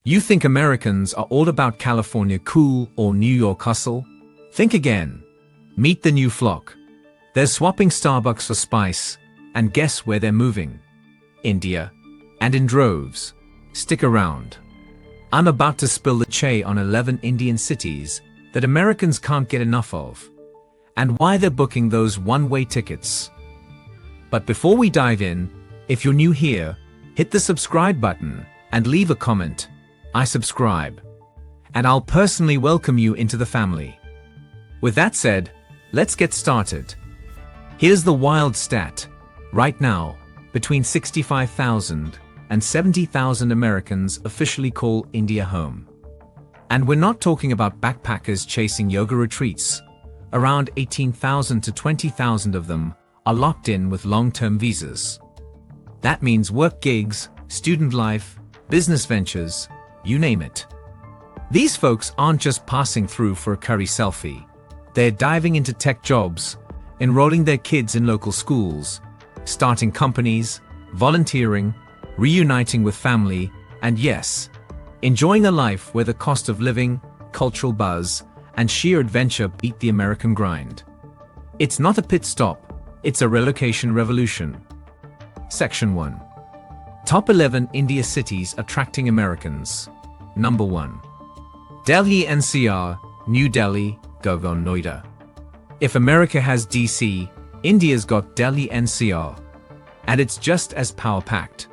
You think Americans are all about California cool or New York hustle? Think again. Meet the new flock. They're swapping Starbucks for spice, and guess where they're moving? India. And in droves. Stick around. I'm about to spill the chai on 11 Indian cities that Americans can't get enough of, and why they're booking those one-way tickets. But before we dive in, if you're new here, hit the subscribe button and leave a comment. I subscribe, and I'll personally welcome you into the family. With that said, let's get started. Here's the wild stat. Right now, between 65,000 and 70,000 Americans officially call India home. And we're not talking about backpackers chasing yoga retreats. Around 18,000 to 20,000 of them are locked in with long-term visas. That means work gigs, student life, business ventures, you name it. These folks aren't just passing through for a curry selfie. They're diving into tech jobs, enrolling their kids in local schools, starting companies, volunteering, reuniting with family, and yes, enjoying a life where the cost of living, cultural buzz, and sheer adventure beat the American grind. It's not a pit stop, it's a relocation revolution. Section 1. Top 11 India cities attracting Americans. Number 1. Delhi NCR, New Delhi, Gurgaon, Noida. If America has DC, India's got Delhi NCR. And it's just as power-packed.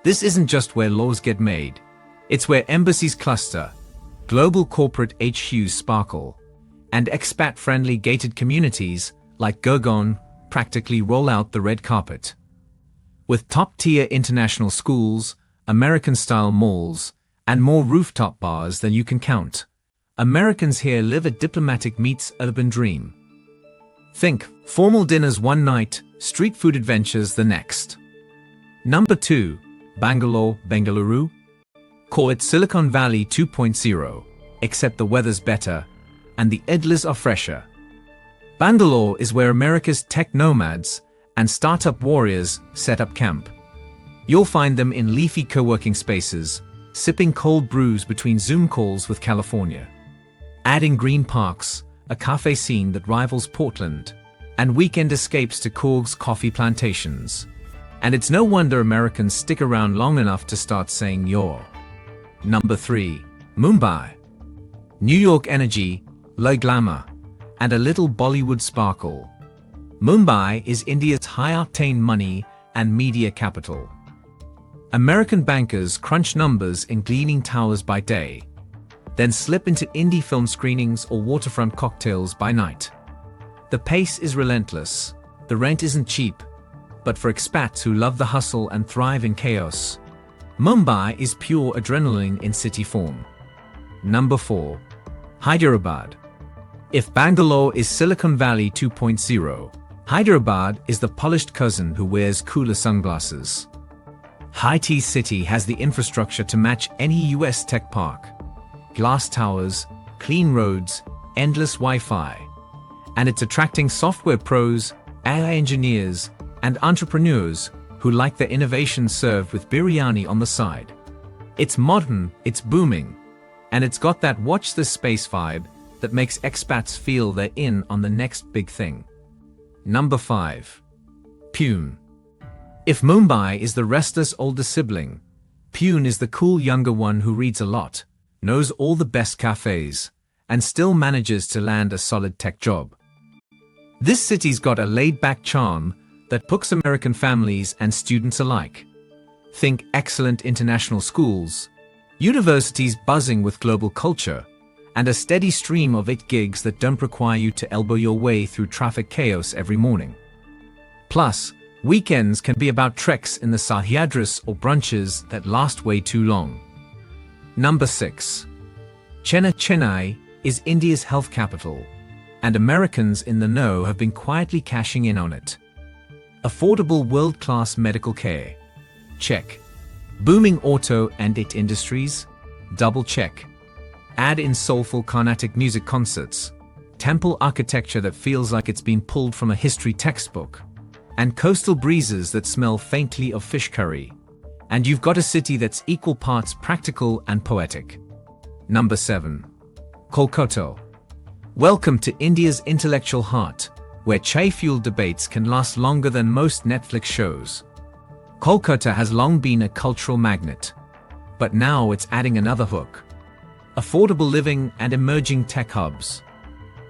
This isn't just where laws get made. It's where embassies cluster, global corporate HQs sparkle, and expat-friendly gated communities like Gurgaon practically roll out the red carpet. With top-tier international schools, American-style malls, and more rooftop bars than you can count, Americans here live a diplomatic meets urban dream. Think formal dinners one night, street food adventures the next. Number 2. Bangalore, Bengaluru. Call it Silicon Valley 2.0, except the weather's better, and the idlis are fresher. Bangalore is where America's tech nomads and startup warriors set up camp. You'll find them in leafy co-working spaces, sipping cold brews between Zoom calls with California. Adding green parks, a cafe scene that rivals Portland, and weekend escapes to Coorg's coffee plantations. And it's no wonder Americans stick around long enough to start saying you're. Number 3. Mumbai. New York energy, low glamour, and a little Bollywood sparkle. Mumbai is India's high-octane money and media capital. American bankers crunch numbers in gleaming towers by day, then slip into indie film screenings or waterfront cocktails by night. The pace is relentless, the rent isn't cheap, but for expats who love the hustle and thrive in chaos, Mumbai is pure adrenaline in city form. Number 4. Hyderabad. If Bangalore is Silicon Valley 2.0, Hyderabad is the polished cousin who wears cooler sunglasses. High-Tea City has the infrastructure to match any US tech park. Glass towers, clean roads, endless Wi-Fi. And it's attracting software pros, AI engineers, and entrepreneurs who like their innovation served with biryani on the side. It's modern, it's booming, and it's got that watch this space vibe that makes expats feel they're in on the next big thing. Number 5. Pune. If Mumbai is the restless older sibling, Pune is the cool younger one who reads a lot, knows all the best cafes, and still manages to land a solid tech job. This city's got a laid-back charm that hooks American families and students alike. Think excellent international schools, universities buzzing with global culture, and a steady stream of gigs that don't require you to elbow your way through traffic chaos every morning. Plus, weekends can be about treks in the Sahyadris or brunches that last way too long. Number 6. Chennai is India's health capital, and Americans in the know have been quietly cashing in on it. Affordable world-class medical care. Check. Booming auto and IT industries. Double check. Add in soulful Carnatic music concerts, temple architecture that feels like it's been pulled from a history textbook, and coastal breezes that smell faintly of fish curry, and you've got a city that's equal parts practical and poetic. Number 7. Kolkata. Welcome to India's intellectual heart, where chai-fueled debates can last longer than most Netflix shows. Kolkata has long been a cultural magnet, but now it's adding another hook: affordable living and emerging tech hubs.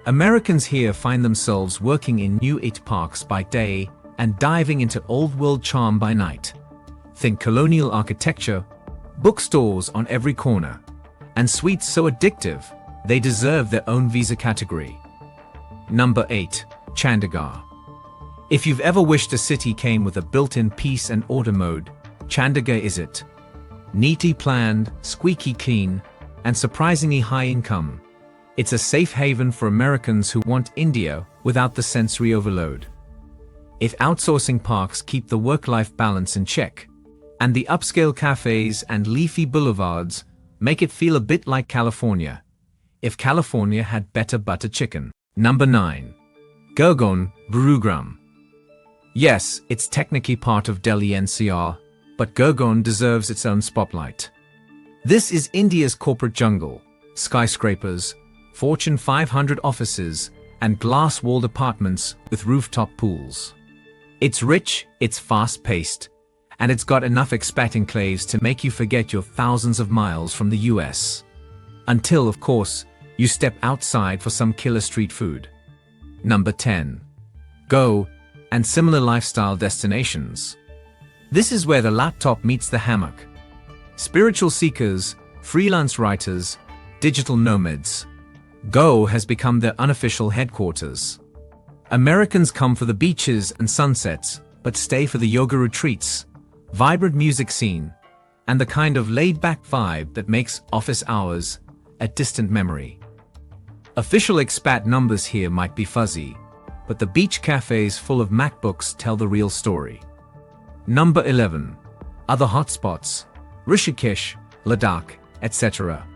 Americans here find themselves working in new IT parks by day and diving into old-world charm by night. Think colonial architecture, bookstores on every corner, and sweets so addictive they deserve their own visa category. Number 8. Chandigarh. If you've ever wished a city came with a built-in peace and order mode, Chandigarh is it. Neatly planned, squeaky clean, and surprisingly high income, it's a safe haven for Americans who want India without the sensory overload. If outsourcing parks keep the work-life balance in check, and the upscale cafes and leafy boulevards make it feel a bit like California, if California had better butter chicken. Number 9. Gurgaon, Gurugram. Yes, it's technically part of Delhi NCR, but Gurgaon deserves its own spotlight. This is India's corporate jungle: skyscrapers, Fortune 500 offices, and glass-walled apartments with rooftop pools. It's rich, it's fast-paced, and it's got enough expat enclaves to make you forget you're thousands of miles from the US. Until, of course, you step outside for some killer street food. Number 10. Goa and similar lifestyle destinations. This is where the laptop meets the hammock. Spiritual seekers, freelance writers, digital nomads. Goa has become their unofficial headquarters. Americans come for the beaches and sunsets, but stay for the yoga retreats, vibrant music scene, and the kind of laid-back vibe that makes office hours a distant memory. Official expat numbers here might be fuzzy, but the beach cafes full of MacBooks tell the real story. Number 11. Other hotspots: Rishikesh, Ladakh, etc.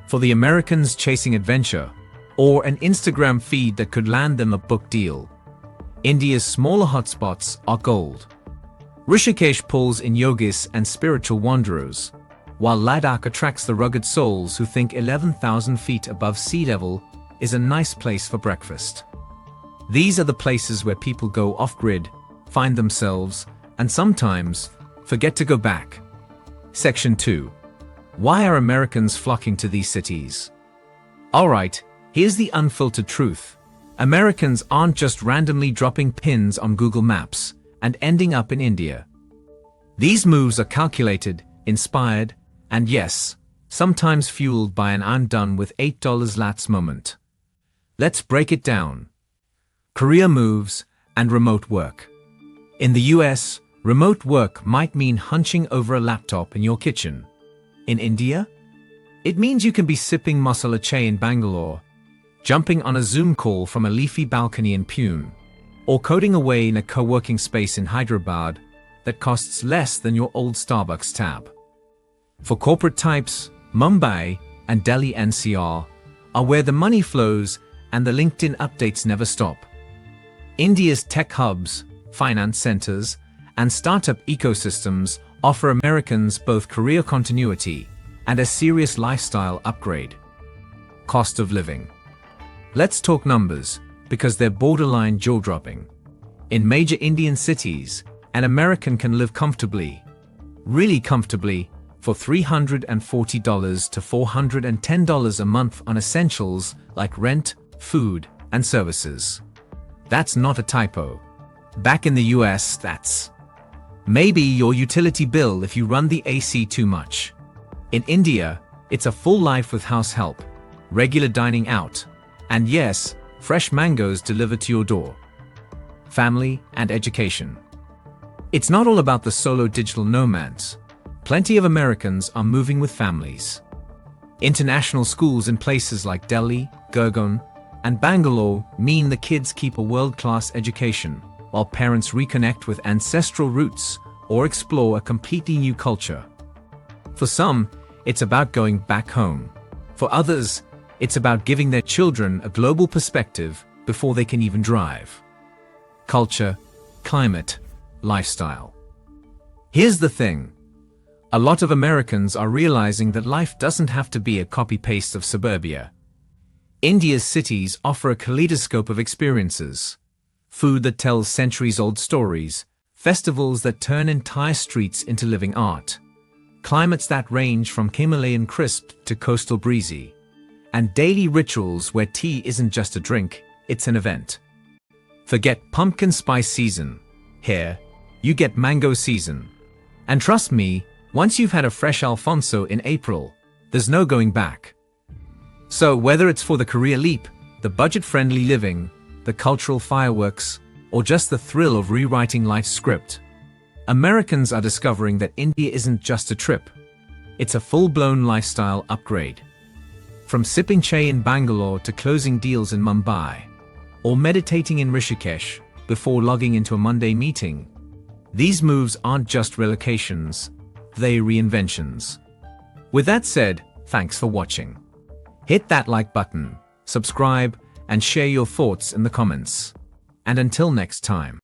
For the Americans chasing adventure, or an Instagram feed that could land them a book deal, India's smaller hotspots are gold. Rishikesh pulls in yogis and spiritual wanderers, while Ladakh attracts the rugged souls who think 11,000 feet above sea level is a nice place for breakfast. These are the places where people go off-grid, find themselves, and sometimes forget to go back. Section 2. Why are Americans flocking to these cities? Alright, here's the unfiltered truth. Americans aren't just randomly dropping pins on Google Maps and ending up in India. These moves are calculated, inspired, and yes, sometimes fueled by an "I'm done with $8 lats" moment. Let's break it down. Career moves and remote work. In the US, remote work might mean hunching over a laptop in your kitchen. In India, it means you can be sipping masala chai in Bangalore, jumping on a Zoom call from a leafy balcony in Pune, or coding away in a co-working space in Hyderabad that costs less than your old Starbucks tab. For corporate types, Mumbai and Delhi NCR are where the money flows and the LinkedIn updates never stop. India's tech hubs, finance centers, and startup ecosystems offer Americans both career continuity and a serious lifestyle upgrade. Cost of living. Let's talk numbers, because they're borderline jaw-dropping. In major Indian cities, an American can live comfortably, really comfortably, for $340 to $410 a month on essentials like rent, food, and services. That's not a typo. Back in the US, that's maybe your utility bill if you run the AC too much. In India, it's a full life with house help, regular dining out, and yes, fresh mangoes delivered to your door. Family and education. It's not all about the solo digital nomads. Plenty of Americans are moving with families. International schools in places like Delhi, Gurgaon, and Bangalore mean the kids keep a world-class education, while parents reconnect with ancestral roots or explore a completely new culture. For some, it's about going back home. For others, it's about giving their children a global perspective before they can even drive. Culture, climate, lifestyle. Here's the thing. A lot of Americans are realizing that life doesn't have to be a copy-paste of suburbia. India's cities offer a kaleidoscope of experiences. Food that tells centuries-old stories, festivals that turn entire streets into living art, climates that range from Himalayan crisp to coastal breezy, and daily rituals where tea isn't just a drink, it's an event. Forget pumpkin spice season. Here, you get mango season. And trust me, once you've had a fresh Alfonso in April, there's no going back. So whether it's for the career leap, the budget-friendly living, the cultural fireworks, or just the thrill of rewriting life's script, Americans are discovering that India isn't just a trip. It's a full-blown lifestyle upgrade. From sipping chai in Bangalore to closing deals in Mumbai, or meditating in Rishikesh before logging into a Monday meeting, these moves aren't just relocations, they're reinventions. With that said, thanks for watching. Hit that like button, subscribe, and share your thoughts in the comments. And until next time.